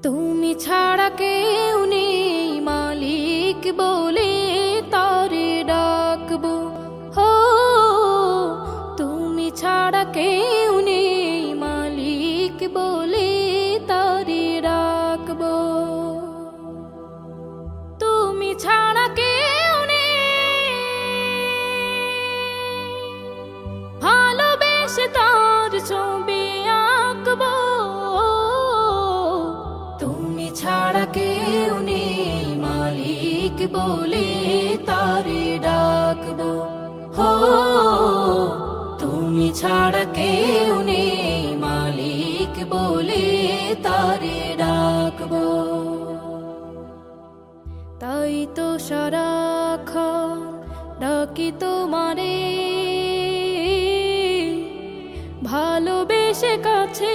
তুমি ছাড়া কেউ নেই মালিক বলে তারে ডাকবো। হো, তুমি ছাড়া কেউ নেই মালিক বলে তারে ডাকবো। তুমি ছাড়া কেউ নেই, ভালোবেসে তার ছবি আঁকবো। তুমি ছাড়া কেউ নেই মালিক বলে তারে ডাকবো। হো, তুমি ছাড়া কেউ নেই মালিক বলে তারে ডাকবো। তাই তো সারাক্ষণ ডাকি তোমারে, ভালোবেসে কাছে